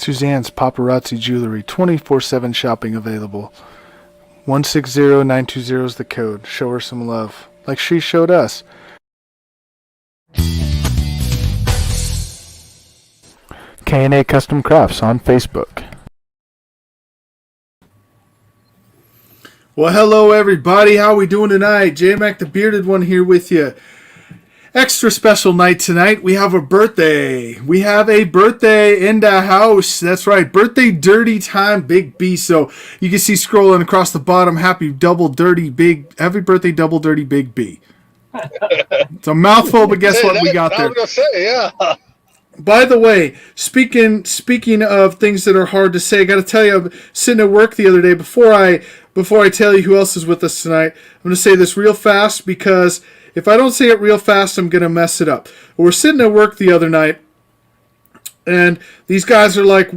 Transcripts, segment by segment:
Suzanne's Paparazzi Jewelry, 24/7 shopping available. 160920 is the code. Show her some love, like she showed us. K&A Custom Crafts on Facebook. Well, hello everybody. How we doing tonight? J-Mac the Bearded One here with you. Extra special night tonight. We have a birthday. We have a birthday in the house. That's right. Birthday dirty time, Big B. So you can see scrolling across the bottom, happy birthday double dirty Big B. It's a mouthful, but guess what we got there? I'm gonna say, yeah. By the way, speaking of things that are hard to say, I got to tell you, I'm sitting at work the other day. Before I tell you who else is with us tonight, I'm going to say this real fast because if I don't say it real fast, I'm going to mess it up. We're sitting at work the other night, and these guys are like,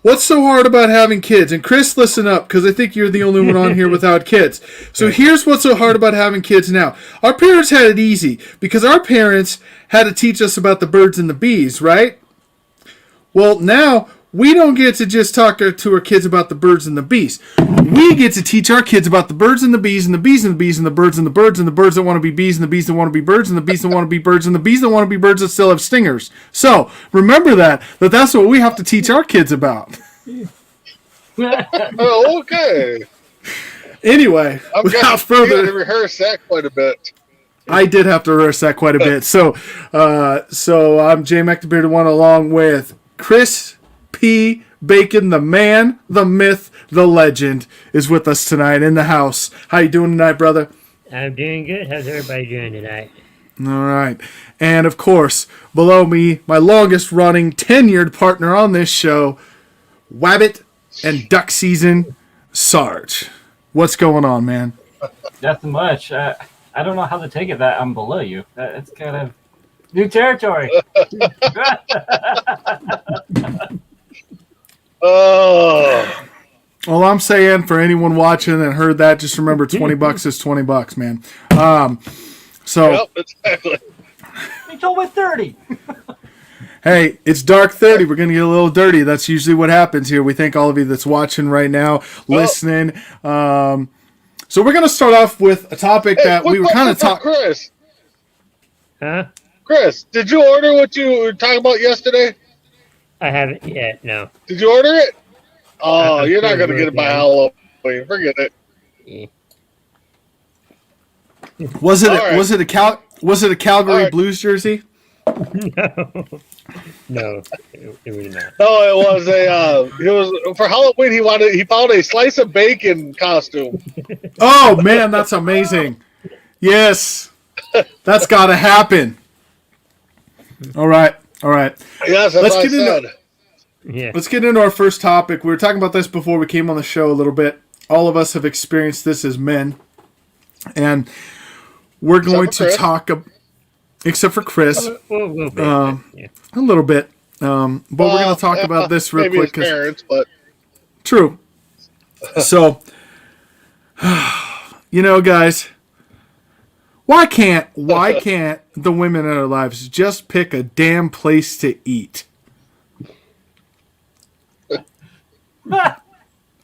"What's so hard about having kids?" And Chris, listen up, because I think you're the only one on here without kids. So here's what's so hard about having kids now. Our parents had it easy, because our parents had to teach us about the birds and the bees, right? Well, now we don't get to just talk to our kids about the birds and the bees. We get to teach our kids about the birds and the bees and the bees and the bees and the birds and the birds and the birds that want to be bees and the bees that want to be birds and the bees that want to be birds and the bees that want to be birds that still have stingers. So remember that's what we have to teach our kids about. Oh, okay. Anyway, without further, you had to rehearse that quite a bit. I did have to rehearse that quite a bit. So I'm J-Mac the Bearded One along with Chris P. Bacon, the man, the myth, the legend, is with us tonight in the house. How you doing tonight, brother? I'm doing good. How's everybody doing tonight? All right. And, of course, below me, my longest-running, tenured partner on this show, Wabbit and Duck Season, Sarge. What's going on, man? Nothing much. I don't know how to take it that I'm below you. It's kind of new territory. Oh. All I'm saying for anyone watching and heard that, just remember $20 is $20, man. Yep, exactly. You told me 30. Hey, it's dark 30. We're going to get a little dirty. That's usually what happens here. We thank all of you that's watching right now, listening. So we're going to start off with a topic that we were kind of talking. Chris. Huh? Chris, did you order what you were talking about yesterday? I haven't yet, no. Did you order it? Oh, you're not going to get it by Yeah. Halloween. Forget it. Yeah. Was it All right. a Calgary All right. Blues jersey? No, it was not. No, it was for Halloween. He found a slice of bacon costume. Oh man, that's amazing. Yes. That's got to happen. All right. Yes, that's what I said. Yeah. Let's get into our first topic. We were talking about this before we came on the show a little bit. All of us have experienced this as men. And we're going to talk, except for Chris, A little bit. Yeah. a little bit. But we're going to talk about this real maybe quick. his parents, but True. So, guys, why can't the women in our lives just pick a damn place to eat?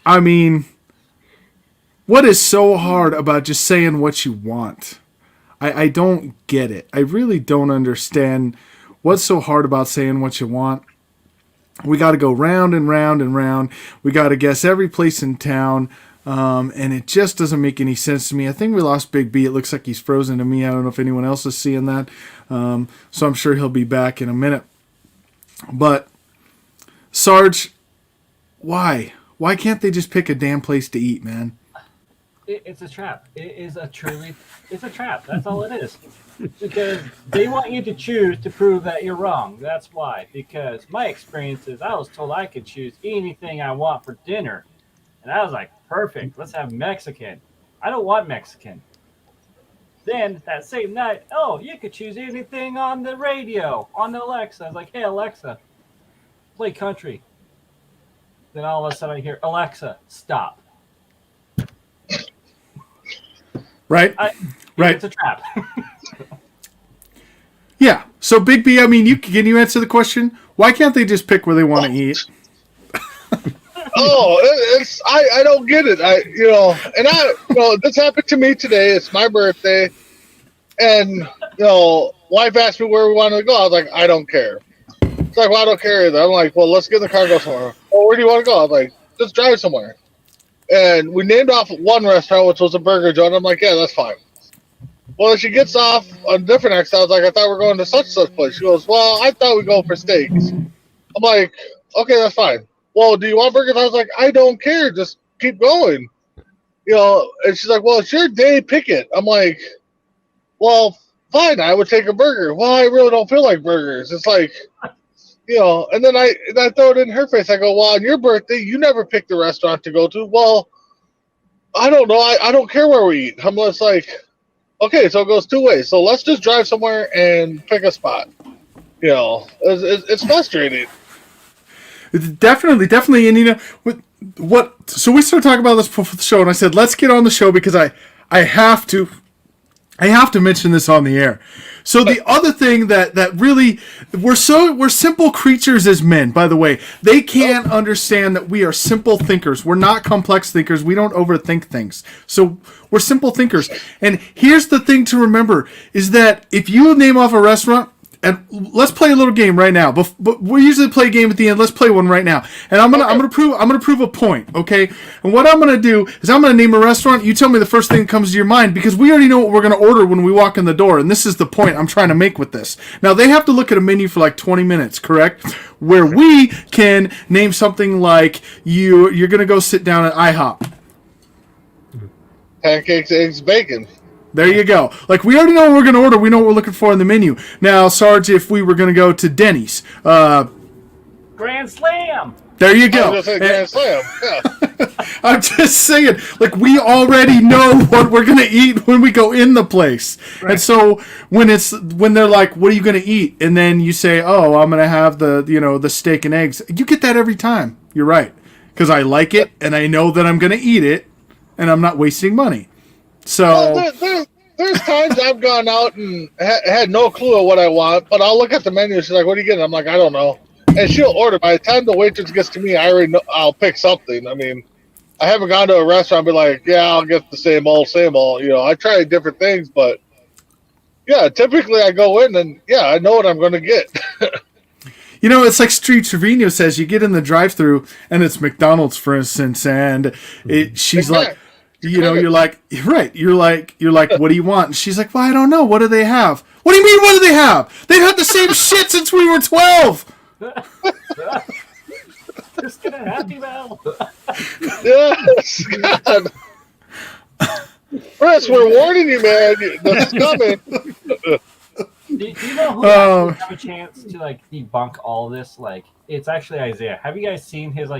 I mean, what is so hard about just saying what you want? I don't get it. I really don't understand what's so hard about saying what you want. We got to go round and round and round. We got to guess every place in town. And it just doesn't make any sense to me. I think we lost Big B. It looks like he's frozen to me. I don't know if anyone else is seeing that. So I'm sure he'll be back in a minute. But, Sarge, why? Why can't they just pick a damn place to eat, man? It's a trap. It's a trap. That's all it is. Because they want you to choose to prove that you're wrong. That's why. Because my experience is I was told I could choose anything I want for dinner. And I was like, perfect. Let's have Mexican. I don't want Mexican. Then that same night, you could choose anything on the radio, on the Alexa. I was like, hey, Alexa, play country. Then all of a sudden I hear, Alexa, stop. Right? Right. It's a trap. Yeah. So, Big B, I mean, can you answer the question? Why can't they just pick where they want to eat? Oh, it's I don't get it. This happened to me today. It's my birthday, and wife asked me where we wanted to go. I was like, I don't care. It's like, well, I don't care either. I'm like, well, let's get in the car and go somewhere. Well, where do you want to go? I'm like, just drive somewhere. And we named off one restaurant, which was a burger joint. I'm like, yeah, that's fine. Well, she gets off on a different exit. I was like, I thought we were going to such place. She goes, well, I thought we'd go for steaks. I'm like, okay, that's fine. Well, do you want burgers? I was like, I don't care. Just keep going. And she's like, well, it's your day. Pick it. I'm like, well, fine. I would take a burger. Well, I really don't feel like burgers. It's like, and then I throw it in her face. I go, well, on your birthday, you never picked the restaurant to go to. Well, I don't know. I don't care where we eat. I'm just like, okay, so it goes two ways. So let's just drive somewhere and pick a spot. It's frustrating. Definitely. And so we started talking about this before the show, and I said, let's get on the show because I have to mention this on the air. So the other thing that really, we're simple creatures as men, by the way. They can't understand that we are simple thinkers. We're not complex thinkers. We don't overthink things. So we're simple thinkers. And here's the thing to remember is that if you name off a restaurant, and let's play a little game right now. But we usually play a game at the end. Let's play one right now. And I'm gonna prove a point, okay? And what I'm gonna do is I'm gonna name a restaurant. You tell me the first thing that comes to your mind because we already know what we're gonna order when we walk in the door. And this is the point I'm trying to make with this. Now they have to look at a menu for like 20 minutes, correct? Where we can name something like you're gonna go sit down at IHOP. Pancakes, eggs, bacon. There you go. Like, we already know what we're going to order. We know what we're looking for in the menu. Now, Sarge, if we were going to go to Denny's. Grand Slam! There you go. I was going to say Grand Slam. Yeah. I'm just saying, like, we already know what we're going to eat when we go in the place. Right. And so, when they're like, what are you going to eat? And then you say, oh, I'm going to have the steak and eggs. You get that every time. You're right. Because I like it, and I know that I'm going to eat it, and I'm not wasting money. So there's times I've gone out and had no clue of what I want, but I'll look at the menu. She's like, "What are you getting?" I'm like, "I don't know," and she'll order. By the time the waitress gets to me, I already know I'll pick something. I mean, I haven't gone to a restaurant and be like, "Yeah, I'll get the same old." I try different things, but yeah, typically I go in and I know what I'm going to get. It's like Steve Trevino says: you get in the drive-thru and it's McDonald's, for instance, and she's like. You're like, right. You're like, what do you want? And she's like, well, I don't know. What do they have? What do you mean, what do they have? They've had the same shit since we were 12. Just get a Happy Meal. Yes, God. Chris, we're warning you, man. This is coming. Do you know who actually have a chance to debunk all this? It's actually Isaiah. Have you guys seen his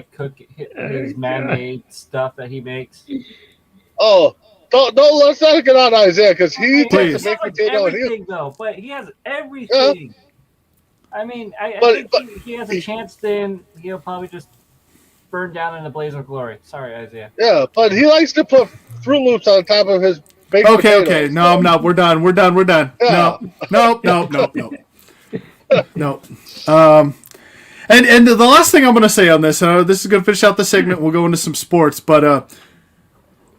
his man-made stuff that he makes? Oh, don't let's not get on Isaiah because he takes a big potato everything though. But he has everything. Yeah. I mean, I think he has a chance. Then he'll probably just burn down in a blaze of glory. Sorry, Isaiah. Yeah, but he likes to put Fruit Loops on top of his baked potatoes. Okay. No, I'm not. We're done. Yeah. No. No. And the last thing I'm going to say on this, this is going to finish out the segment. We'll go into some sports, but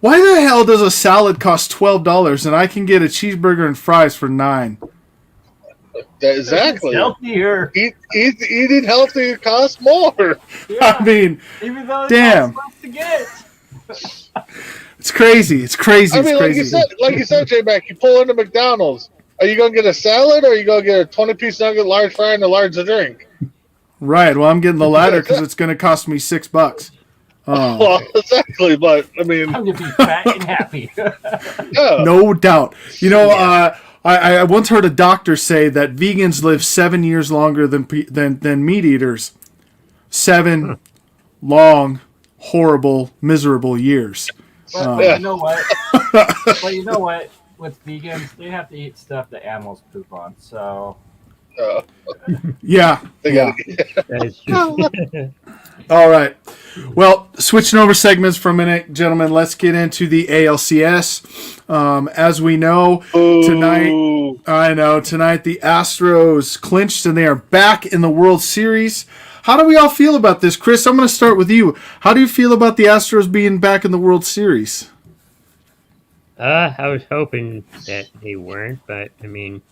why the hell does a salad cost $12 and I can get a cheeseburger and fries for $9? Exactly. It's healthier. Eating healthy costs more. Yeah. I mean, even though it's damn. to get. It's crazy. It's crazy. I mean, it's crazy. like you said, J-Mac, you pull into McDonald's. Are you going to get a salad or are you going to get a 20-piece nugget, large fry, and a large drink? Right. Well, I'm getting the latter because it's going to cost me $6. Well, exactly. But I mean, I'm going to be fat and happy. Yeah. No doubt. I once heard a doctor say that vegans live 7 years longer than meat eaters. 7 long, horrible, miserable years. But you know what? With vegans, they have to eat stuff that animals poop on. So Yeah. They Yeah. gotta That is true. All right. Well, switching over segments for a minute, gentlemen, let's get into the ALCS. As we know, tonight, Ooh. tonight the Astros clinched and they are back in the World Series. How do we all feel about this? Chris, I'm going to start with you. How do you feel about the Astros being back in the World Series? I was hoping that they weren't, but I mean,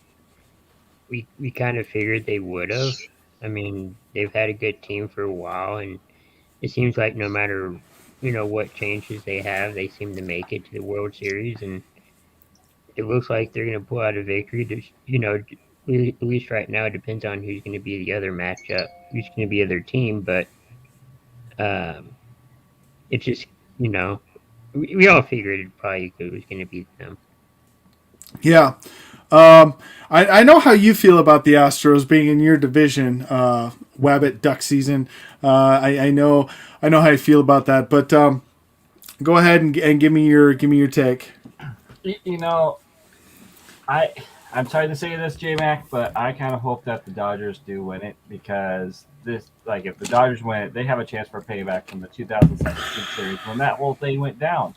we kind of figured they would have. I mean, they've had a good team for a while, and it seems like no matter what changes they have, they seem to make it to the World Series, and it looks like they're going to pull out a victory. At least right now, it depends on who's going to be the other matchup, who's going to be their team, but it's just we all figured it probably was going to be them. Yeah. I know how you feel about the Astros being in your division, Wabbit duck season. I know how you feel about that, but go ahead and give me your take. I'm sorry to say this, J-Mac, but I kind of hope that the Dodgers do win it because if the Dodgers win it, they have a chance for payback from the 2017 series when that whole thing went down.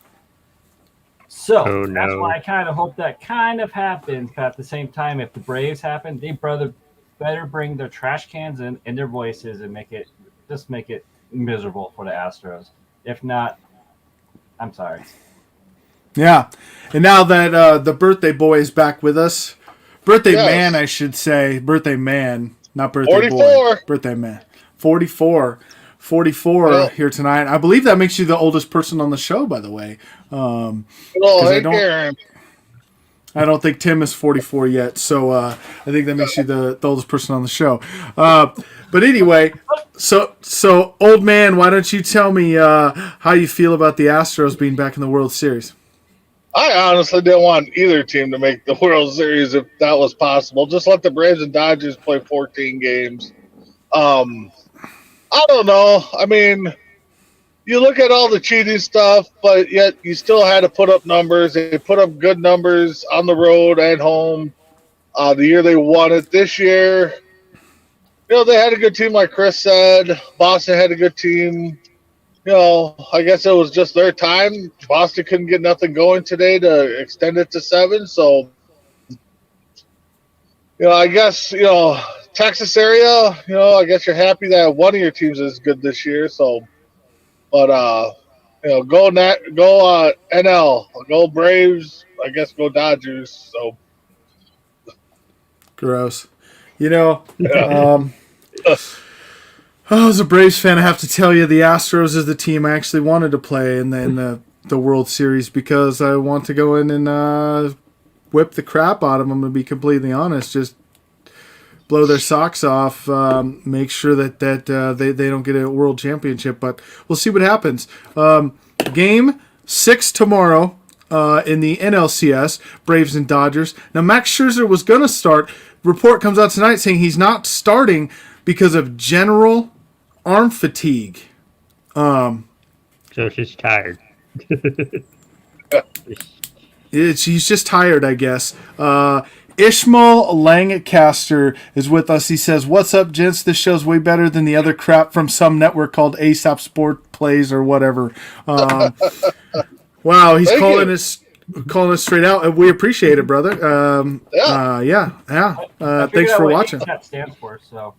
So that's why I kind of hope that kind of happens. But at the same time, if the Braves happen, they better bring their trash cans in their voices and make it miserable for the Astros. If not, I'm sorry. Yeah, and now that the birthday boy is back with us, man, I should say, birthday man, not birthday 44. boy, birthday man, 44 here tonight. I believe that makes you the oldest person on the show, by the way. I don't think Tim is 44 yet, so I think that makes you the oldest person on the show. But anyway, so old man, why don't you tell me how you feel about the Astros being back in the World Series? I honestly didn't want either team to make the World Series if that was possible. Just let the Braves and Dodgers play 14 games. I don't know. I mean, you look at all the cheating stuff, but yet you still had to put up numbers. They put up good numbers on the road and home. The year they won it. This year, they had a good team, like Chris said. Boston had a good team. I guess it was just their time. Boston couldn't get nothing going today to extend it to 7. So, I guess, Texas area, I guess you're happy that one of your teams is good this year. So, but, go NL, go Braves, I guess go Dodgers. So, gross. As a Braves fan, I have to tell you the Astros is the team I actually wanted to play in the World Series because I want to go in and whip the crap out of them, to be completely honest. Just blow their socks off, make sure that they don't get a World Championship. But we'll see what happens. Game 6 tomorrow in the NLCS, Braves and Dodgers. Now, Max Scherzer was going to start. Report comes out tonight saying he's not starting because of general arm fatigue. So it's just tired. He's just tired, I guess. Ishmael Lancaster is with us. He says, "What's up, gents? This show's way better than the other crap from some network called ASAP Sport Plays or whatever." Wow, he's calling us straight out, and we appreciate it, brother. Thanks for watching. That stands for so.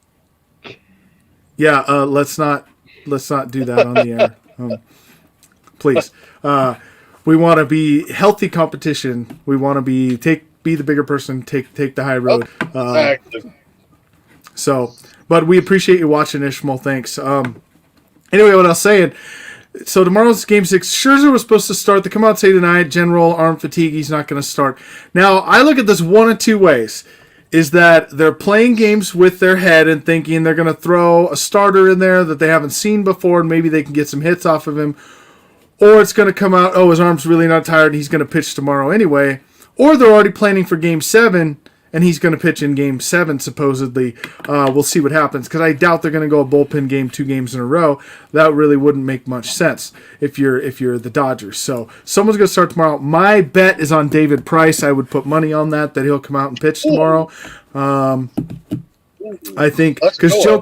Yeah, let's not do that on the air, please. We want to be healthy competition. We want to be the bigger person, take the high road. exactly. But we appreciate you watching, Ishmael. Thanks. Anyway, what I was saying. So tomorrow's Game 6. Scherzer was supposed to start. They come out and say tonight, general arm fatigue. He's not going to start. Now, I look at this one of two ways. Is that they're playing games with their head and thinking they're going to throw a starter in there that they haven't seen before and maybe they can get some hits off of him. Or it's going to come out, his arm's really not tired and he's going to pitch tomorrow anyway. Or they're already planning for Game 7 and he's going to pitch in Game 7 supposedly. We'll see what happens because I doubt they're going to go a bullpen game 2 games in a row. That really wouldn't make much sense if you're the Dodgers. So someone's going to start tomorrow. My bet is on David Price. I would put money on that he'll come out and pitch tomorrow. I think Let's because go.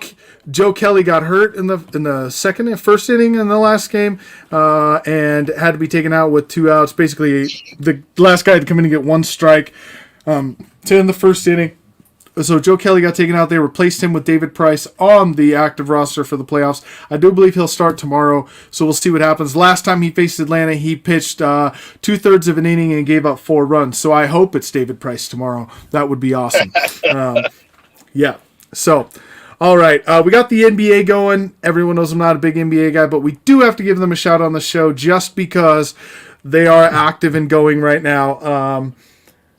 Joe Kelly got hurt in the first inning in the last game, and had to be taken out with 2 outs. Basically, the last guy had to come in and get 1 strike to end the first inning. So Joe Kelly got taken out. They replaced him with David Price on the active roster for the playoffs. I do believe he'll start tomorrow, so we'll see what happens. Last time he faced Atlanta, he pitched 2/3 of an inning and gave up 4 runs. So I hope it's David Price tomorrow. That would be awesome. Yeah. So, all right. We got the NBA going. Everyone knows I'm not a big NBA guy, but we do have to give them a shout on the show just because they are active and going right now.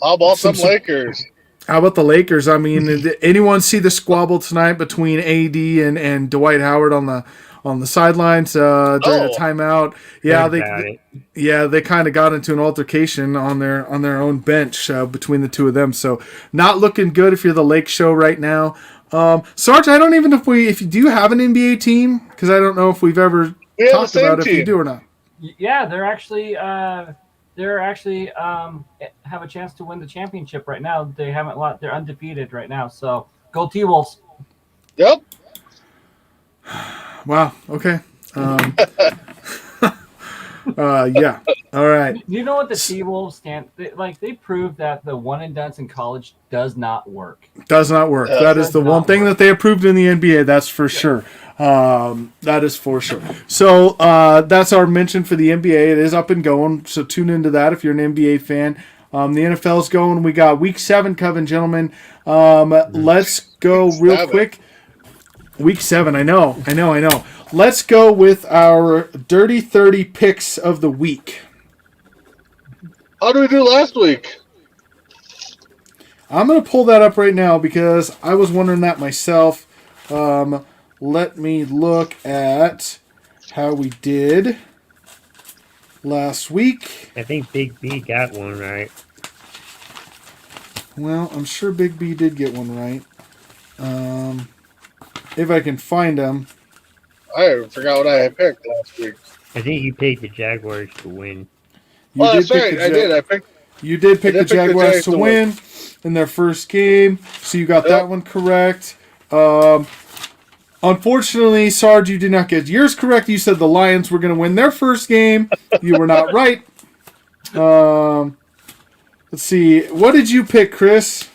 How about Some- some Lakers? How about the Lakers? I mean, did anyone see the squabble tonight between AD and Dwight Howard on the sidelines during a Oh. timeout? Yeah, Heard about it. they kind of got into an altercation on their own bench between the two of them. So not looking good if you're the Lake Show right now. Sarge, I don't even know if you do have an NBA team, because I don't know if we've ever We have the talked same about if you team. do or not. Yeah, they're actually have a chance to win the championship right now. They haven't lost. They're undefeated right now. So go T-Wolves. Yep. Wow. Okay. Yeah. All right. Do you know what the T-Wolves stand? They proved that the one and done in college does not work. Does not work. That is the Does one not thing work. that they approved in the NBA. That's for sure. That is for sure. So that's our mention for the NBA. It is up and going. So tune into that if you're an NBA fan. The NFL's going. We got Week 7 coming, gentlemen. Let's go real 7. quick. Week 7. I know. Let's go with our Dirty 30 picks of the week. How did we do last week? I'm going to pull that up right now because I was wondering that myself. Let me look at how we did last week. I think Big B got one right. Well, I'm sure Big B did get one right. If I can find them. I forgot what I had picked last week. I think you picked the Jaguars to win. You Oh, that's pick right. the I did. I picked. You did pick I the did pick the Jaguars Jags to to win in their first game, so you got Yep. that one correct. Unfortunately, Sarge, you did not get yours correct. You said the Lions were going to win their first game. You were not right. Let's see. What did you pick, Chris?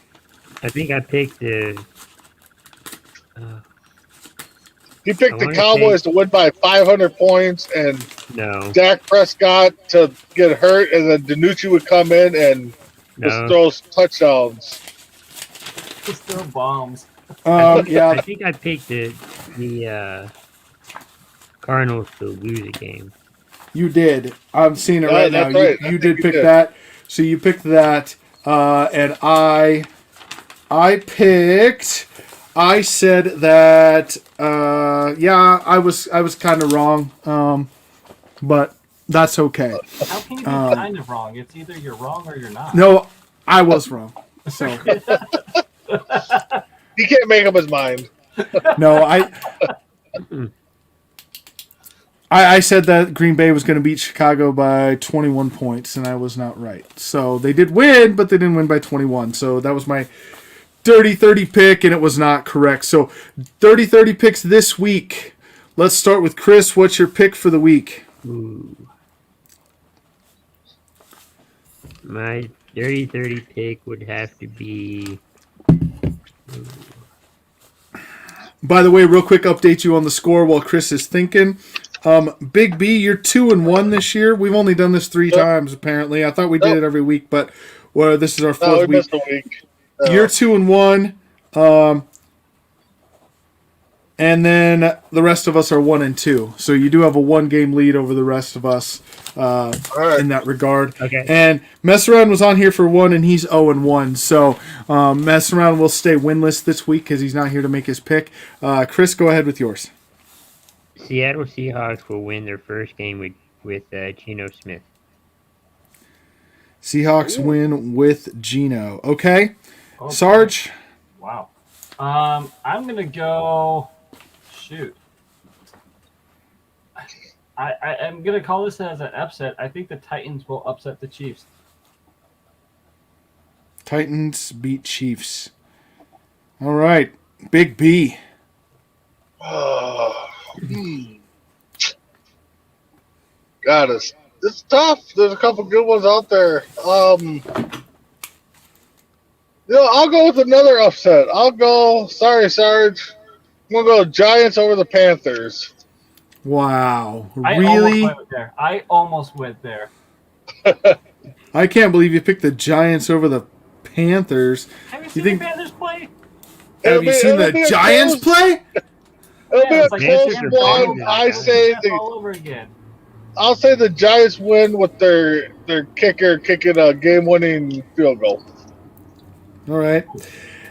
I think I picked the. He picked I the wanna Cowboys to win by 500 points, and No, Dak Prescott to get hurt, and then Danucci would come in and just no. throw touchdowns. Just throw bombs. I Yeah, think I picked the Cardinals to lose a game. you did. I'm seeing it Yeah, right now. that's right. I You think did you pick did. that. So you picked that, and I picked. I said that. Yeah, I was kind of wrong, but that's okay. How can you be kind of wrong? It's either you're wrong or you're not. No, I was wrong. So He can't make up his mind. no, I said that Green Bay was going to beat Chicago by 21 points, and I was not right. So they did win, but they didn't win by 21. So that was my Dirty 30 pick, and it was not correct. So Dirty 30 picks this week. Let's start with Chris. What's your pick for the week? Ooh. My dirty 30 pick would have to be. By the way, real quick update you on the score while Chris is thinking. Big B, you're 2-1 this year. We've only done this 3 times apparently. I thought we did it every week, but this is our No, 4th we week. missed a week. You're 2-1, and then the rest of us are 1-2. So you do have a 1-game lead over the rest of us All right. in that regard. Okay. And Mess Around was on here for 1, and he's 0-1. So Mess Around will stay winless this week because he's not here to make his pick. Chris, go ahead with yours. Seattle Seahawks will win their first game with Geno Smith. Seahawks win with Geno. Okay. Okay. Sarge. Wow. I'm gonna go. Shoot. I'm gonna call this as an upset. I think the Titans will upset the Chiefs. Titans beat Chiefs. All right. Big B. God, it's tough. There's a couple good ones out there. I'll go with another upset. I'll go. Sorry, Sarge. I'm gonna go Giants over the Panthers. Wow. I Really? almost went there. I can't believe you picked the Giants over the Panthers. Have you You seen think- the Panthers play? Have you seen the Giants play? It'll be a it's like close Panthers one. are fine. I say all over again. I'll say the Giants win with their kicker kicking a game-winning field goal. All right.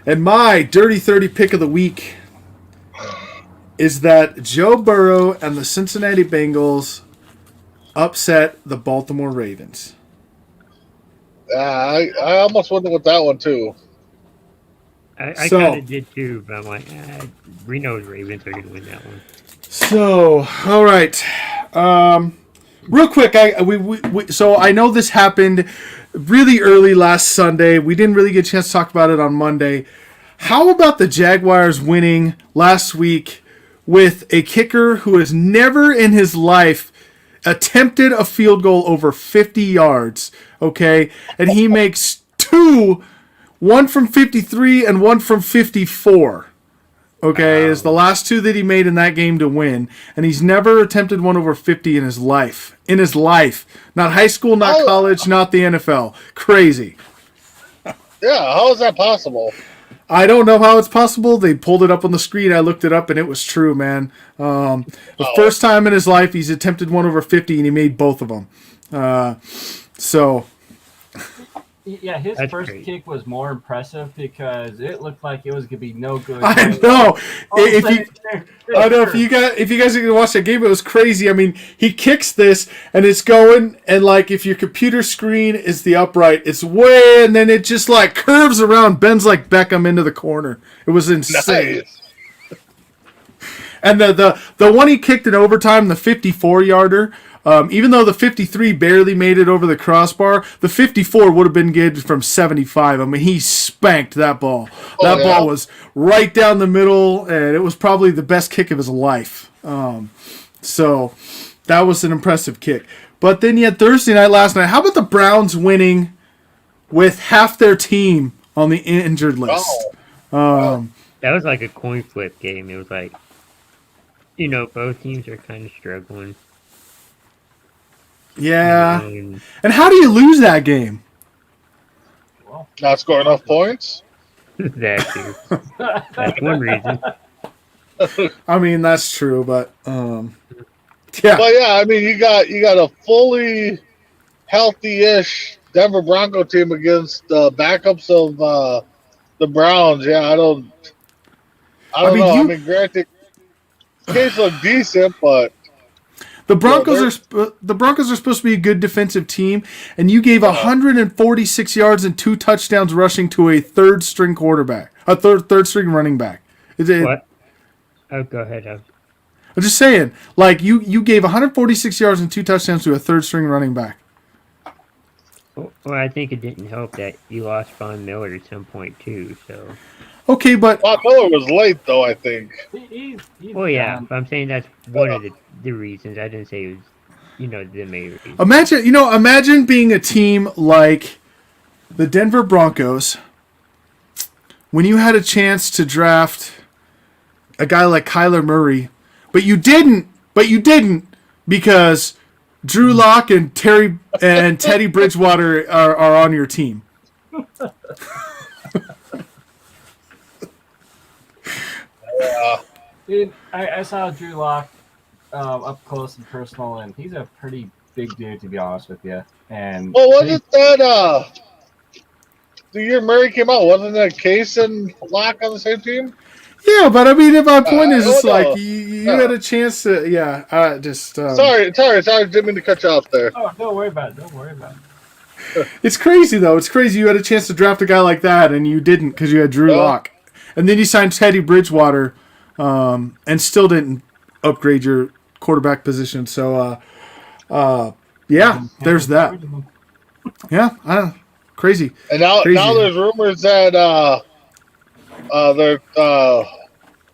And my Dirty 30 pick of the week is that Joe Burrow and the Cincinnati Bengals upset the Baltimore Ravens. I almost went with that one too. I So- kind of did too, but I'm like, Reno's Ravens are going to win that one. So, all right. Real quick, so I know this happened really early last Sunday. We didn't really get a chance to talk about it on Monday. How about the Jaguars winning last week with a kicker who has never in his life attempted a field goal over 50 yards, okay? And he makes two, one from 53 and one from 54. Okay, is the last two that he made in that game to win, and he's never attempted one over 50 in his life. In his life, not high school, not college, not the NFL. Crazy. Yeah, how is that possible? I don't know how it's possible. They pulled it up on the screen. I looked it up, and it was true, man. The first time in his life he's attempted one over 50, and he made both of them. So. Yeah, his That's first great. kick was more impressive because it looked like it was gonna be no good. I know. All of a If you, sudden, I know if you guys are gonna watch that game, it was crazy. I mean, he kicks this and it's going, and like if your computer screen is the upright, it's way, and then it just like curves around, bends like Beckham into the corner. It was insane. Nice. And the one he kicked in overtime, the 54-yarder, even though the 53 barely made it over the crossbar, the 54 would have been good from 75. I mean, he spanked that ball. That ball was right down the middle, and it was probably the best kick of his life. So that was an impressive kick. But then you had Thursday night last night. How about the Browns winning with half their team on the injured list? Oh, That was like a coin flip game. It was like, both teams are kind of struggling. Yeah. And And how do you lose that game? not score enough points. that too. That's one reason. I mean, that's true, but yeah. But yeah, I mean, you got a fully healthy-ish Denver Bronco team against the backups of the Browns. Yeah, I don't mean, know. you- I mean, granted, games look decent, but The Broncos they're- the Broncos are supposed to be a good defensive team, and you gave 146 yards and 2 touchdowns rushing to a third string quarterback, a third string running back. What? Oh, go ahead. I'm just saying, like you gave 146 yards and 2 touchdowns to a third string running back. Well, I think it didn't help that you lost Von Miller at some point too. So. Okay, but Bob Miller was late, though, I think. he's Well, yeah, done. but I'm saying that's one of the reasons. I didn't say it was, the main reason. imagine being a team like the Denver Broncos when you had a chance to draft a guy like Kyler Murray, but you didn't because Drew Lock and Teddy Bridgewater are on your team. Dude, I saw Drew Lock up close and personal, and he's a pretty big dude, to be honest with you. And Well, wasn't that the year Murray came out? Wasn't that Case and Lock on the same team? Yeah, but I mean, my point is, it's no. like you had a chance to, just. Sorry, didn't mean to cut you off there. oh, don't worry about it. It's crazy though. It's crazy. You had a chance to draft a guy like that, and you didn't because you had Drew Yeah. Lock, and then you signed Teddy Bridgewater, and still didn't upgrade your quarterback position. So, yeah, there's that. Yeah, I don't. Crazy. And now Crazy. there's rumors that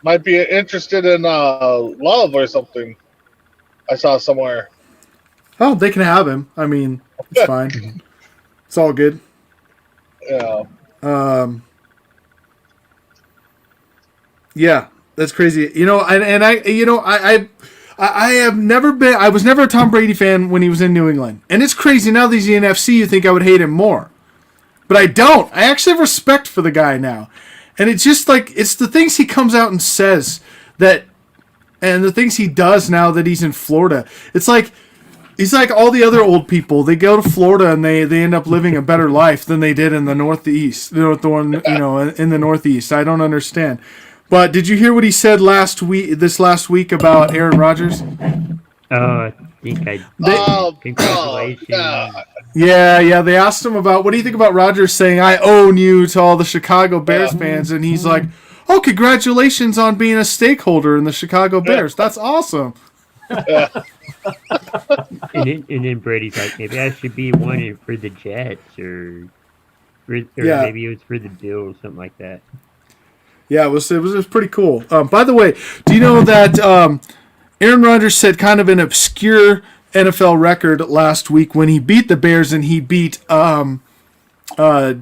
might be interested in love or something. I saw somewhere. Oh, they can have him. I mean, it's fine. It's all good. Yeah. Yeah, that's crazy. You know, and I, you know, I have never been. I was never a Tom Brady fan when he was in New England, and it's crazy now that he's in the NFC. You think I would hate him more, but I don't. I actually have respect for the guy now, and it's just like it's the things he comes out and says that, and the things he does now that he's in Florida. It's like he's like all the other old people. They go to Florida and they end up living a better life than they did in the Northeast. You know, in the Northeast. I don't understand. But did you hear what he said last week about Aaron Rodgers? I think I. Congratulations. Yeah. They asked him about what do you think about Rodgers saying I own you to all the Chicago Bears fans, and he's like, "Oh, congratulations on being a stakeholder in the Chicago Bears. That's awesome." And then Brady's like, maybe I should be one for the Jets or maybe it was for the Bills, something like that. Yeah, it was pretty cool. By the way, do you know that Aaron Rodgers set kind of an obscure NFL record last week when he beat the Bears and he beat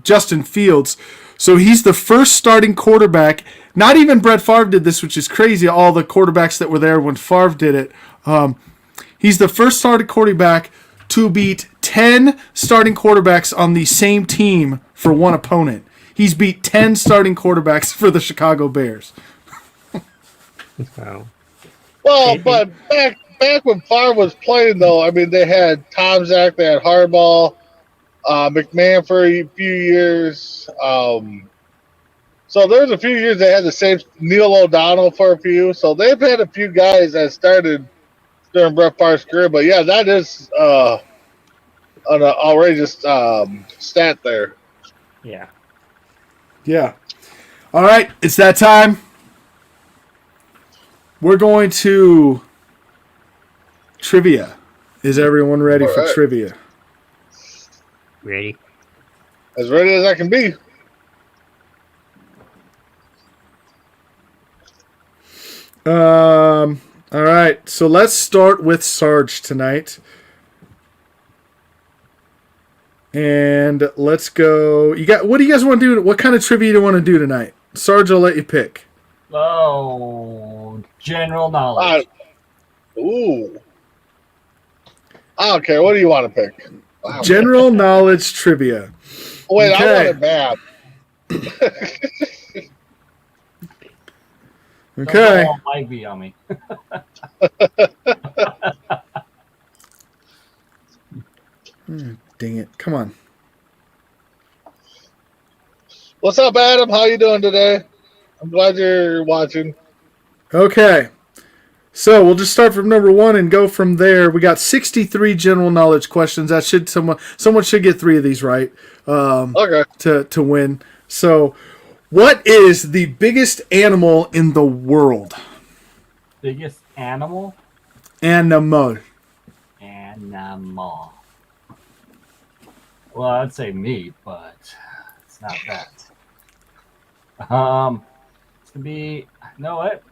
Justin Fields. So he's the first starting quarterback. Not even Brett Favre did this, which is crazy. All the quarterbacks that were there when Favre did it. He's the first starting quarterback to beat 10 starting quarterbacks on the same team for one opponent. He's beat 10 starting quarterbacks for the Chicago Bears. Wow. Well, but back when Favre was playing, though, I mean, they had Tom Zach, they had Harbaugh, McMahon for a few years. So there was a few years they had the same Neil O'Donnell for a few. So they've had a few guys that started during Brett Favre's career. But yeah, that is an outrageous stat there. Yeah. Yeah. All right, it's that time. We're going to trivia. Is everyone ready for trivia? Ready? As ready as I can be. All right, so let's start with Sarge tonight. And let's go. What do you guys want to do? What kind of trivia do you want to do tonight? Sarge, I'll let you pick. Oh, general knowledge. Ooh. I don't care. What do you want to pick? Wow. General knowledge trivia. Wait, Okay. I want it bad. Okay. Don't go all Mike on me. Dang it. Come on. What's up, Adam? How you doing today? I'm glad you're watching. Okay. So we'll just start from number 1 and go from there. We got 63 general knowledge questions. That should someone should get 3 of these right. Okay. To win. So, what is the biggest animal in the world? Biggest animal? Animal. Animal. Well, I'd say meat, but it's not that. It's gonna be. You know what?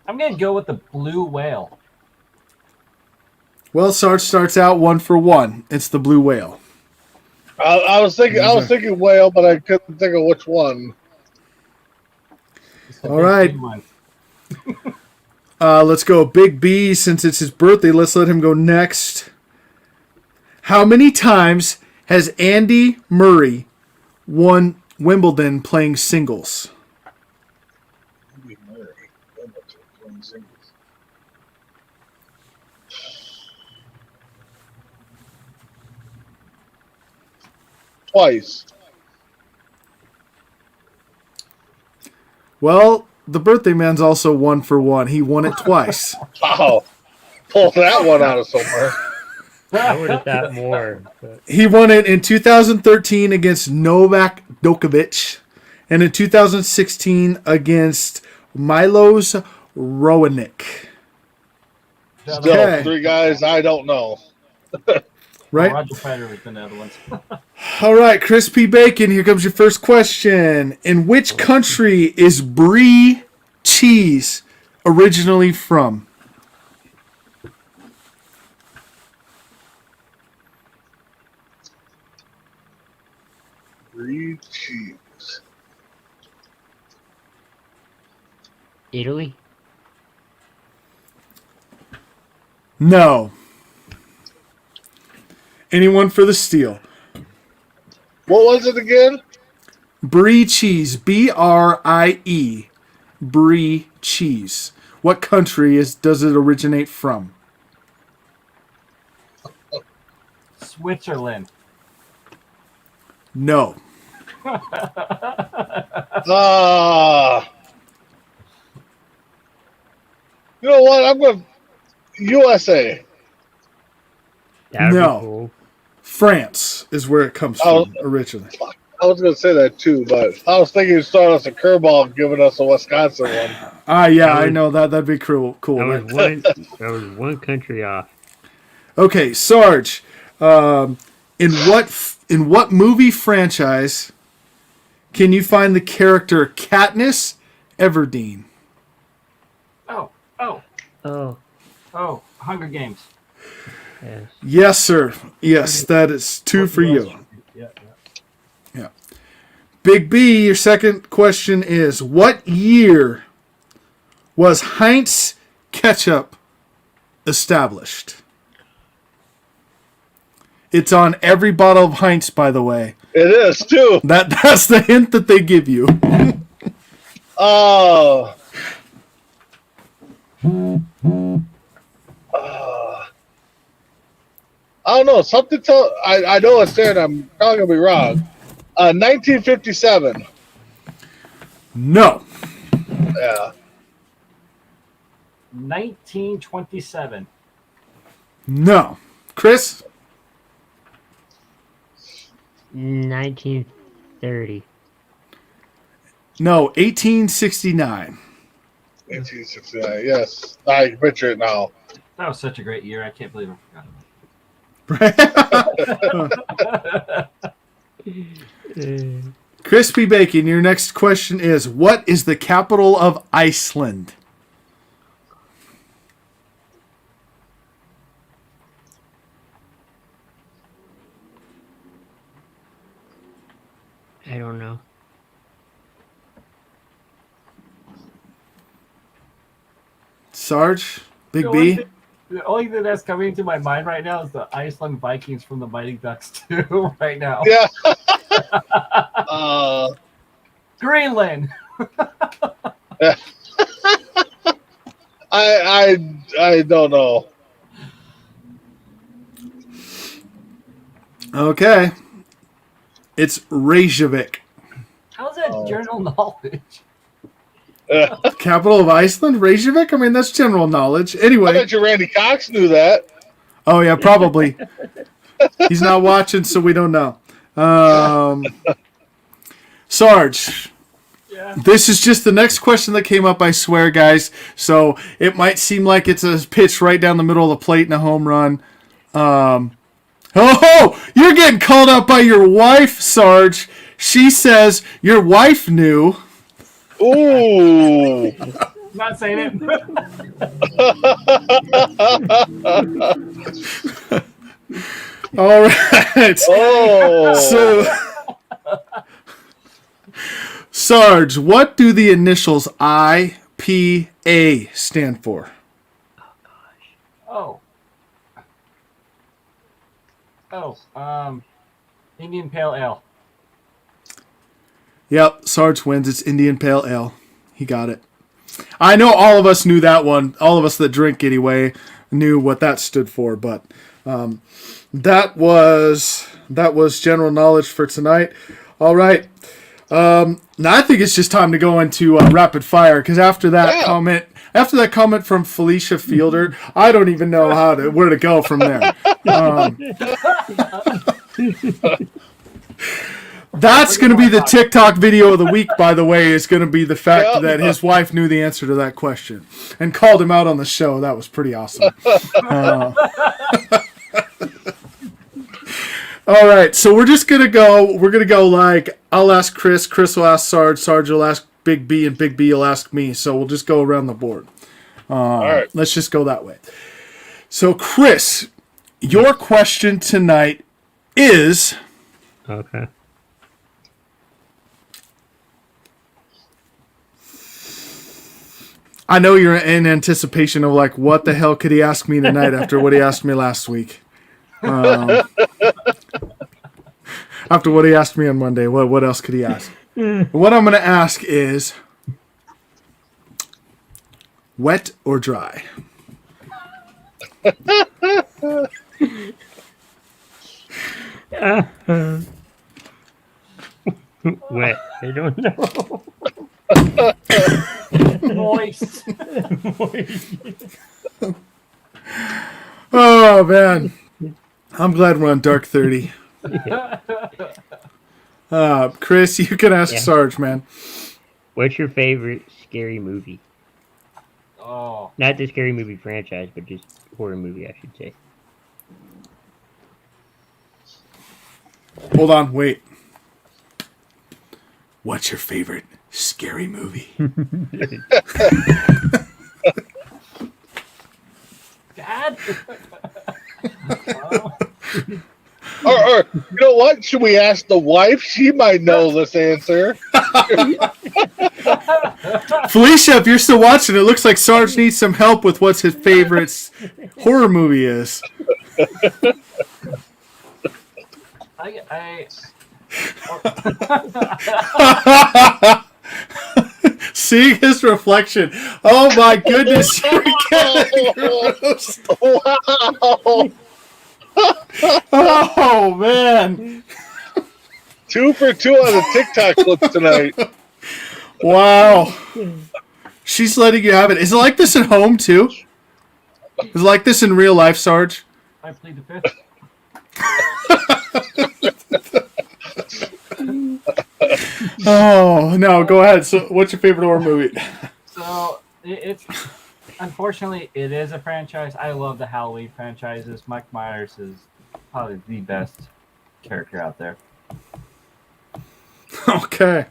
I'm gonna go with the blue whale. Well, Sarge starts out 1 for 1. It's the blue whale. I was thinking whale, but I couldn't think of which one. All right. Let's go Big B. Since it's his birthday, let's let him go next. How many times has Andy Murray won Wimbledon playing singles? Twice. Well, the birthday man's also 1 for 1. He won it twice. Wow. Pull that one out of somewhere. I would have thought more. But... He won it in 2013 against Novak Djokovic and in 2016 against Milos Raonic. Still, 3 guys I don't know. right? Roger Federer was the Netherlands. All right, Crispy Bacon, here comes your first question. In which country is brie cheese originally from? Brie cheese. Italy? No. Anyone for the steal? What was it again? Brie cheese. B-R-I-E. Brie cheese. What country does it originate from? Switzerland. No. You know what? I'm going USA. That would No. be cool. France is where it comes Oh. from originally. I was going to say that too, but I was thinking you'd start us a curveball and giving us a Wisconsin one. Ah, yeah, I know that. That'd be cool. Cool. That right? was one country off. Okay, Sarge. In what movie franchise can you find the character Katniss Everdeen? Oh, Hunger Games. Yes. Yes, sir. Yes, that is two for you. Yeah. Big B, your second question is, what year was Heinz ketchup established? It's on every bottle of Heinz, by the way. It is too. That's the hint that they give you. Oh. I don't know. Something I know it's there, and I'm probably gonna be wrong. 1957. No. Yeah. 1927. No. Chris? 1930. No, 1869. 1969. Yes, I can picture it now. That was such a great year. I can't believe I forgot about Crispy Bacon, your next question is, what is the capital of Iceland? I don't know. Sarge? Big The B? only thing that's coming to my mind right now is the Iceland Vikings from the Mighty Ducks 2 right now. Yeah. Greenland. I don't know. Okay. It's Reykjavik. How's that general knowledge? Capital of Iceland? Reykjavik? I mean, that's general knowledge. I Anyway. bet you Randy Cox knew that. Oh, yeah, probably. He's not watching, so we don't know. Sarge. Yeah. This is just the next question that came up, I swear, guys. So it might seem like it's a pitch right down the middle of the plate and a home run. You're getting called out by your wife, Sarge. She says your wife knew. Ooh. Not saying it. All right. Oh. So, Sarge, what do the initials IPA stand for? Indian Pale Ale. Yep, Sarge wins. It's Indian Pale Ale. He got it. I know all of us knew that one. All of us that drink anyway knew what that stood for. But that was general knowledge for tonight. All right. Now I think it's just time to go into rapid fire because after that comment from Felicia Fielder, I don't even know where to go from there. That's going to be the TikTok video of the week, by the way, is going to be the fact that his wife knew the answer to that question and called him out on the show. That was pretty awesome. All right, so we're just gonna go. We're gonna go like I'll ask Chris. Chris will ask Sarge. Sarge will ask Big B, and Big B will ask me. So we'll just go around the board. All right. Let's just go that way. So, Chris, your question tonight is. Okay. I know you're in anticipation of like, what the hell could he ask me tonight after what he asked me last week? After what he asked me on Monday, what else could he ask? What I'm going to ask is, wet or dry? Wet. I don't know. Moist. Oh, man. I'm glad we're on Dark 30. Chris, you can ask Yeah. Sarge, man. What's your favorite scary movie? Oh, Not the scary movie franchise, but just horror movie, I should say. Hold on, wait. What's your favorite scary movie? Dad. Or you know what? Should we ask the wife? She might know this answer. Felicia, if you're still watching, it looks like Sarge needs some help with what's his favorite horror movie is. Seeing his reflection. Oh my goodness. You're getting gross. Wow. Oh man. 2 for 2 on the TikTok clips tonight. Wow. She's letting you have it. Is it like this at home too? Is it like this in real life, Sarge? I plead the fifth. Oh no, go ahead. So what's your favorite horror movie? So it's unfortunately it is a franchise. I love the Halloween franchises. Mike Myers is probably the best character out there. Okay.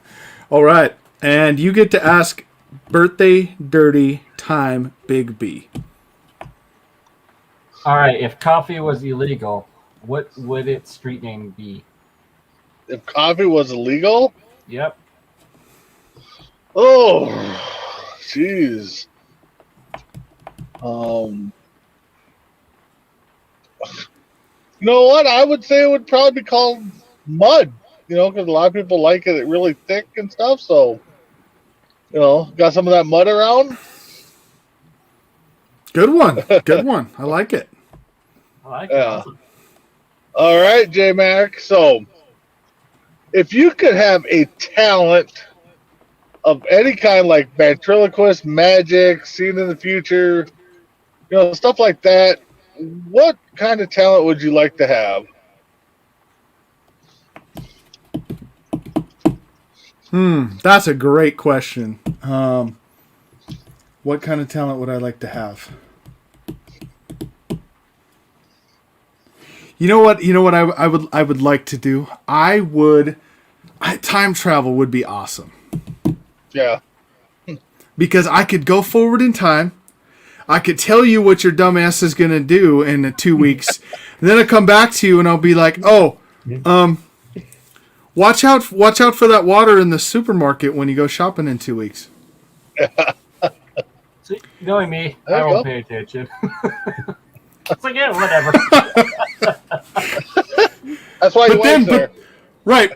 All right. And you get to ask birthday dirty time Big B. All right, if coffee was illegal, what would its street name be? If coffee was illegal? Yep. Oh, jeez. You know what? I would say it would probably be called mud. You know, because a lot of people like it really thick and stuff. So, you know, got some of that mud around. Good one. Good one. I like it. I like Yeah. it. All right, J Mac. So, if you could have a talent of any kind, like ventriloquist, magic, seeing in the future, you know, stuff like that, what kind of talent would you like to have? That's a great question. What kind of talent would I like to have? You know what? I would like to do. Time travel would be awesome Yeah. because I could go forward in time. I could tell you what your dumbass is gonna do in 2 weeks. And then I come back to you and I'll be like, "Oh, watch out for that water in the supermarket when you go shopping in 2 weeks." See, knowing me, There I you won't go. pay attention. It's like, yeah, whatever. That's why you But then, went there. right.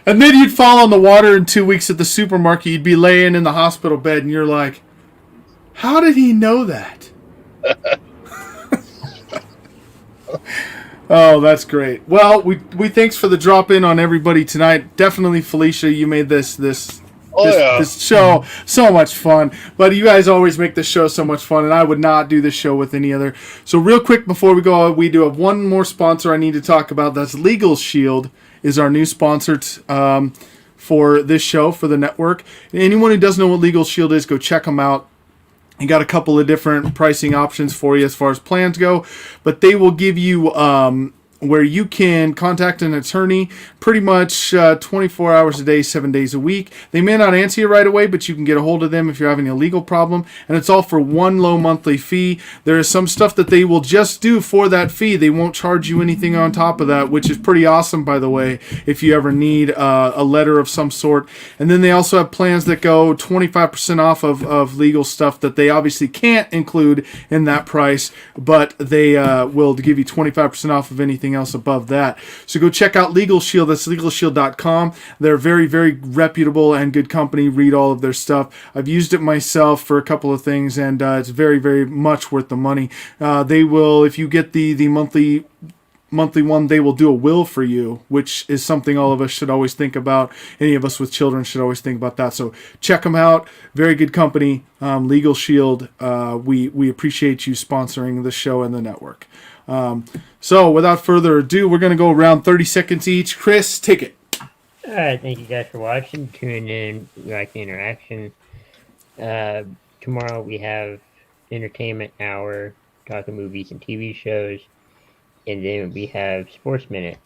And then you'd fall on the water in 2 weeks at the supermarket. You'd be laying in the hospital bed, and you're like, "How did he know that?" Oh, that's great. Well, we thanks for the drop in on everybody tonight. Definitely, Felicia, you made this show so much fun. But you guys always make this show so much fun, and I would not do this show with any other. So real quick before we go, we do have one more sponsor I need to talk about. That's Legal Shield is our new sponsor for this show, for the network. Anyone who doesn't know what Legal Shield is, go check them out. You got a couple of different pricing options for you as far as plans go, but they will give you where you can contact an attorney pretty much 24 hours a day, 7 days a week. They may not answer you right away, but you can get a hold of them if you're having a legal problem, and it's all for one low monthly fee. There is some stuff that they will just do for that fee. They won't charge you anything on top of that, which is pretty awesome, by the way, if you ever need a letter of some sort. And then they also have plans that go 25% off of legal stuff that they obviously can't include in that price, but they will give you 25% off of anything else above that. So go check out Legal Shield. That's LegalShield.com. They're very, very reputable and good company. Read all of their stuff. I've used it myself for a couple of things, and it's very, very much worth the money. They will, if you get the monthly one, they will do a will for you, which is something all of us should always think about. Any of us with children should always think about that. So check them out. Very good company. Legal Shield. We appreciate you sponsoring the show and the network. So without further ado, we're going to go around 30 seconds each. Chris, take it. All right, thank you guys for watching, tuning in, we like the interaction. Tomorrow we have Entertainment Hour, talking movies and TV shows, and then we have Sports Minute,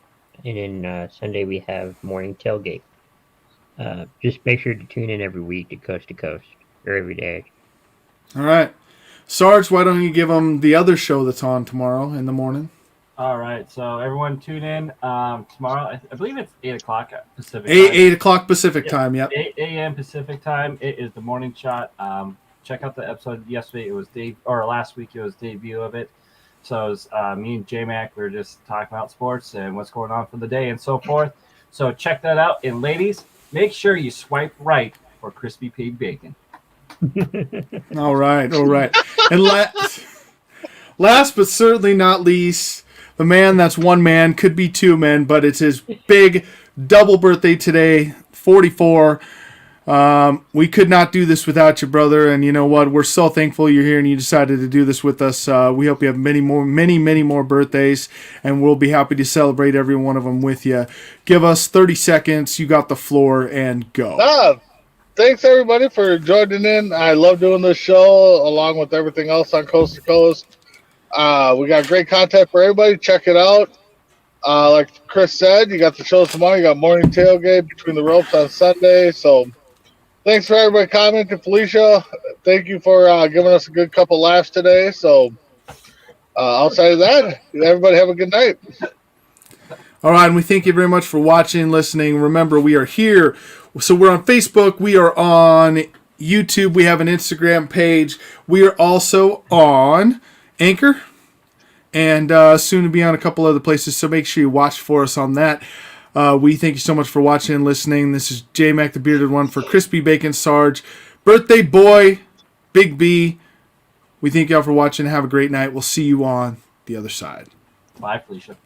and then Sunday we have Morning Tailgate. Just make sure to tune in every week to Coast, or every day. All right. Sarge, why don't you give them the other show that's on tomorrow in the morning? All right, so everyone tune in tomorrow. I believe it's 8 o'clock Pacific time. 8 o'clock Pacific time, yep. 8 a.m. Pacific time. It is the morning shot. Check out the episode yesterday. It was last week. It was debut of it. So it was, me and J-Mac, we were just talking about sports and what's going on for the day and so forth. So check that out. And ladies, make sure you swipe right for Crispy Pig Bacon. All right. And last but certainly not least, the man that's one man, could be two men, but it's his big double birthday today, 44. We could not do this without you, brother, and you know what? We're so thankful you're here and you decided to do this with us. We hope you have many more birthdays, and we'll be happy to celebrate every one of them with you. Give us 30 seconds. You got the floor, and go. Thanks, everybody, for joining in. I love doing this show along with everything else on Coast to Coast. We got great content for everybody. Check it out. Like Chris said, you got the shows tomorrow. You got Morning Tailgate, Between the Ropes on Sunday. So thanks for everybody commenting. Felicia, thank you for giving us a good couple laughs today. So outside of that, everybody have a good night. All right, and we thank you very much for watching, listening. Remember, we are here. So we're on Facebook. We are on YouTube. We have an Instagram page. We are also on Anchor, and soon to be on a couple other places. So make sure you watch for us on that. We thank you so much for watching and listening. This is J-Mac, the Bearded One, for Crispy Bacon Sarge, Birthday Boy, Big B. We thank y'all for watching. Have a great night. We'll see you on the other side. Bye, Felicia.